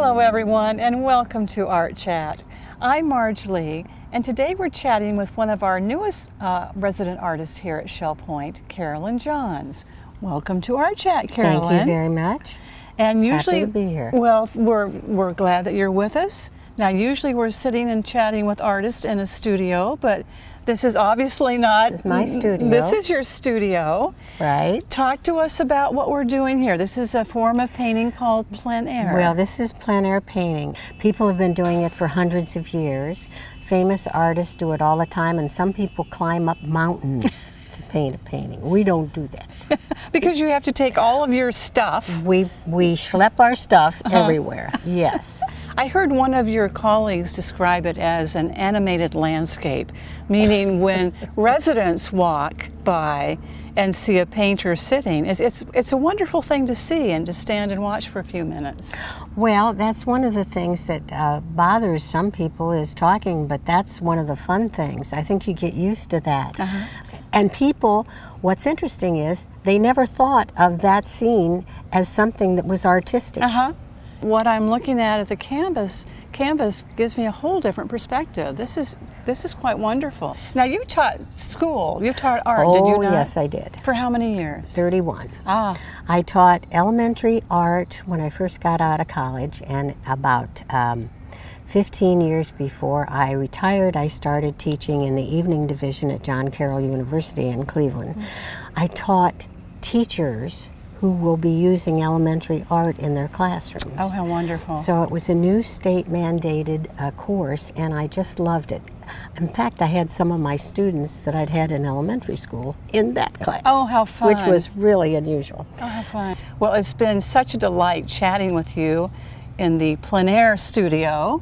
Hello everyone and welcome to Art Chat. I'm Marge Lee and today we're chatting with one of our newest resident artists here at Shell Point, Carolyn Johns. Welcome to Art Chat, Carolyn. Thank you very much. And usually, happy to be here. Well, we're glad that you're with us. Now usually we're sitting and chatting with artists in a studio, but this is obviously not. This is my studio. This is your studio. Right. Talk to us about what we're doing here. This is a form of painting called plein air. Well, this is plein air painting. People have been doing it for hundreds of years. Famous artists do it all the time, and some people climb up mountains to paint a painting. We don't do that. Because you have to take all of your stuff. We schlep our stuff everywhere, yes. I heard one of your colleagues describe it as an animated landscape, meaning when residents walk by and see a painter sitting, it's a wonderful thing to see and to stand and watch for a few minutes. Well, that's one of the things that bothers some people is talking, but that's one of the fun things. I think you get used to that. And people, what's interesting is they never thought of that scene as something that was artistic. What I'm looking at the canvas gives me a whole different perspective. This is quite wonderful. Now you taught school, you taught art, did you not? Oh, yes, I did. For how many years? 31. Ah. I taught elementary art when I first got out of college, and about 15 years before I retired, I started teaching in the evening division at John Carroll University in Cleveland. I taught teachers who will be using elementary art in their classrooms. Oh, how wonderful. So it was a new state-mandated course, and I just loved it. In fact, I had some of my students that I'd had in elementary school in that class. Oh, how fun. Which was really unusual. Oh, how fun. Well, it's been such a delight chatting with you in the plein air studio.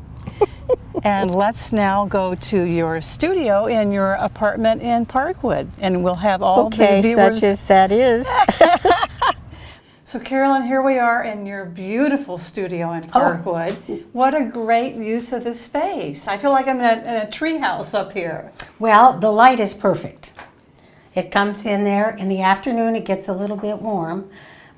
And let's now go to your studio in your apartment in Parkwood, and we'll have all the viewers. Such as that is. So Carolyn, here we are in your beautiful studio in Parkwood. What a great use of the space. I feel like I'm in a tree house up here. Well, the light is perfect. It comes in there. In the afternoon, it gets a little bit warm,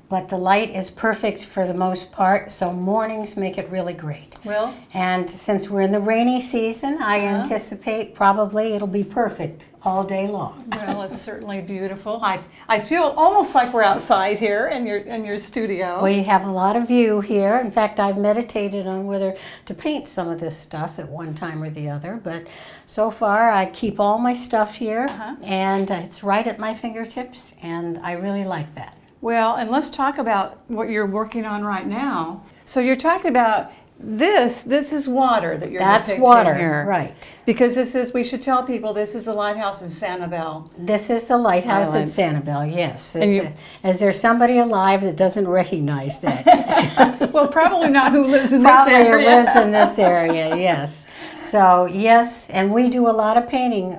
but the light is perfect for the most part, so mornings make it really great. Well, and since we're in the rainy season, I anticipate probably it'll be perfect all day long. Well, it's certainly beautiful. I feel almost like we're outside here in your studio. We have a lot of view here. In fact, I've meditated on whether to paint some of this stuff at one time or the other, but so far I keep all my stuff here, and it's right at my fingertips, and I really like that. Well, and let's talk about what you're working on right now. So you're talking about this is water that you're depicting water, here. Right. Because we should tell people, this is the lighthouse in Sanibel. This is the lighthouse at Sanibel, yes. Is there somebody alive that doesn't recognize that? Well, probably not who lives in this area. Probably lives in this area, yes. So yes, and we do a lot of painting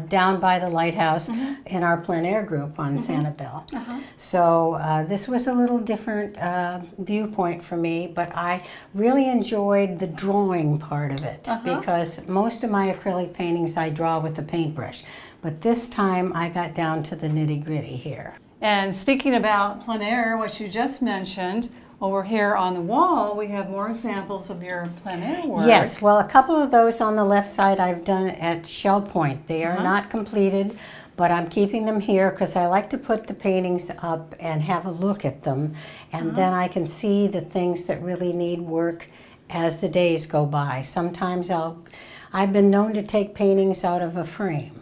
down by the lighthouse in our plein air group on Sanibel. So this was a little different viewpoint for me, but I really enjoyed the drawing part of it because most of my acrylic paintings I draw with the paintbrush, but this time I got down to the nitty-gritty here. And speaking about plein air, what you just mentioned, over here on the wall, we have more examples of your plein air work. Yes, well, a couple of those on the left side I've done at Shell Point. They are not completed, but I'm keeping them here because I like to put the paintings up and have a look at them, and then I can see the things that really need work as the days go by. Sometimes I've been known to take paintings out of a frame.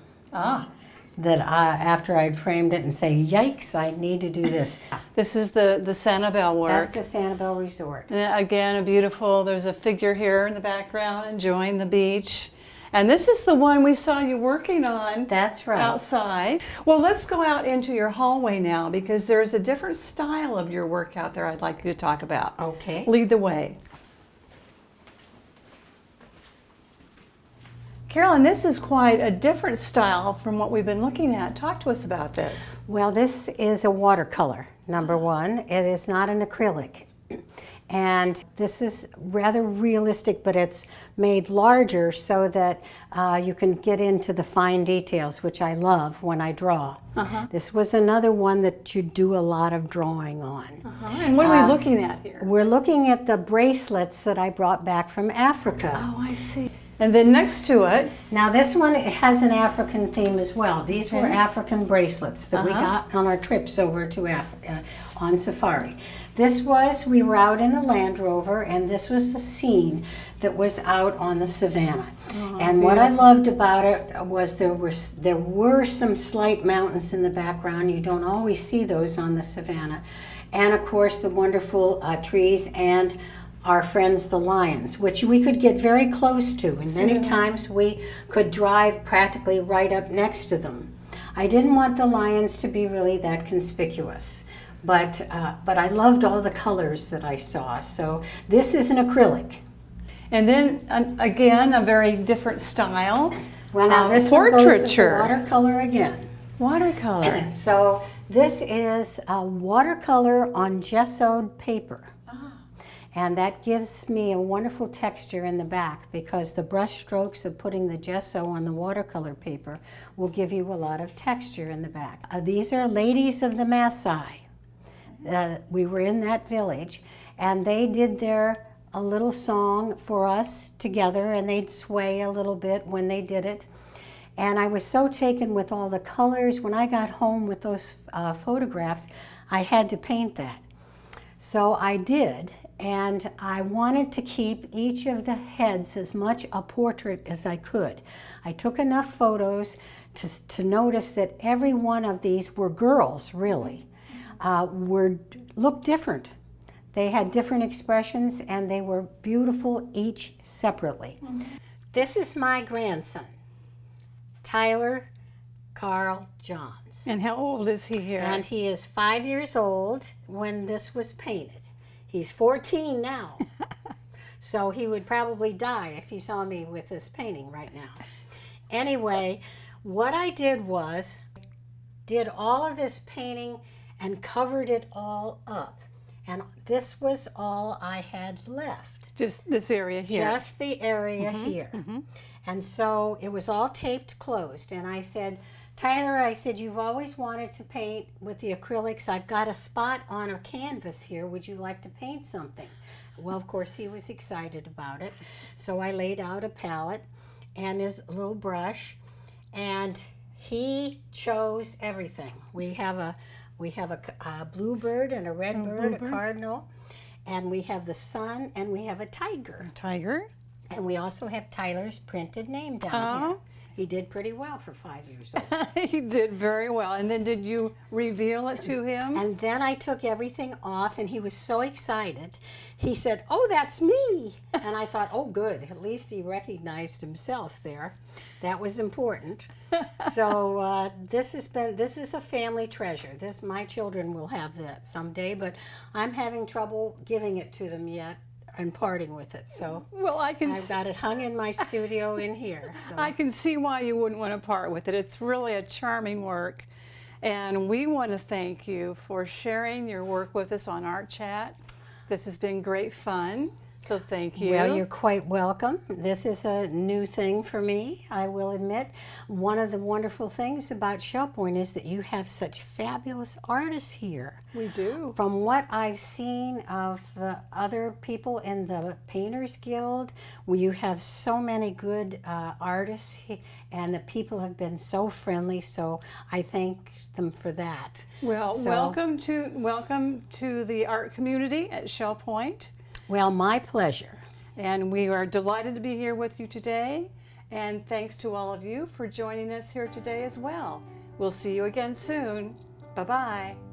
That after I'd framed it and say, yikes, I need to do this. This is the Sanibel work. That's the Sanibel Resort. And again, there's a figure here in the background enjoying the beach. And this is the one we saw you working on. That's right. Outside. Well, let's go out into your hallway now because there's a different style of your work out there I'd like you to talk about. Okay. Lead the way. Carolyn, this is quite a different style from what we've been looking at. Talk to us about this. Well, this is a watercolor, number one. It is not an acrylic. And this is rather realistic, but it's made larger so that you can get into the fine details, which I love when I draw. This was another one that you do a lot of drawing on. And what are we looking at here? We're looking at the bracelets that I brought back from Africa. Oh, I see. And then next to it, Now this one has an African theme as well. These were African bracelets that we got on our trips over to Africa on safari. We were out in a Land Rover, and this was the scene that was out on the savannah. And what I loved about it was there were some slight mountains in the background. You don't always see those on the savannah. And of course the wonderful trees and our friends the lions, which we could get very close to, and many times we could drive practically right up next to them. I didn't want the lions to be really that conspicuous, but I loved all the colors that I saw. So this is an acrylic. and then again, a very different style. Well, now this one goes portraiture. to watercolor again. Watercolor. So this is a watercolor on gessoed paper. And that gives me a wonderful texture in the back, because the brush strokes of putting the gesso on the watercolor paper will give you a lot of texture in the back. These are ladies of the Maasai. We were in that village, and they did a little song for us together, and they'd sway a little bit when they did it. And I was so taken with all the colors. When I got home with those photographs, I had to paint that. So I did. And I wanted to keep each of the heads as much a portrait as I could. I took enough photos to notice that every one of these were girls, really, looked different. They had different expressions, and they were beautiful each separately. This is my grandson, Tyler Carl Johns. And how old is he here? And he is 5 years old when this was painted. He's 14 now, so he would probably die if he saw me with this painting right now. Anyway, what I did was did all of this painting and covered it all up. And this was all I had left. Just this area here. Just the area here. And so it was all taped closed. And I said, Tyler, I said, you've always wanted to paint with the acrylics. I've got a spot on a canvas here. Would you like to paint something? Well, of course, he was excited about it. So I laid out a palette and his little brush, and he chose everything. We have a bluebird and a red bird, a cardinal, and we have the sun, and we have a tiger. Tiger. And we also have Tyler's printed name down here. He did pretty well for 5 years old. He did very well. And then did you reveal it to him? And then I took everything off, and he was so excited. He said, "Oh, that's me." And I thought, oh, good. At least he recognized himself there. That was important. So this is a family treasure. My children will have that someday, but I'm having trouble giving it to them yet and parting with it. So well, I've got it hung in my studio in here. So. I can see why you wouldn't want to part with it. It's really a charming work. And we want to thank you for sharing your work with us on Art Chat. This has been great fun. So thank you. Well, you're quite welcome. This is a new thing for me, I will admit. One of the wonderful things about Shell Point is that you have such fabulous artists here. We do. From what I've seen of the other people in the Painters Guild, you have so many good artists, and the people have been so friendly, so I thank them for that. Well, welcome to the art community at Shell Point. Well, my pleasure. And we are delighted to be here with you today. And thanks to all of you for joining us here today as well. We'll see you again soon. Bye-bye.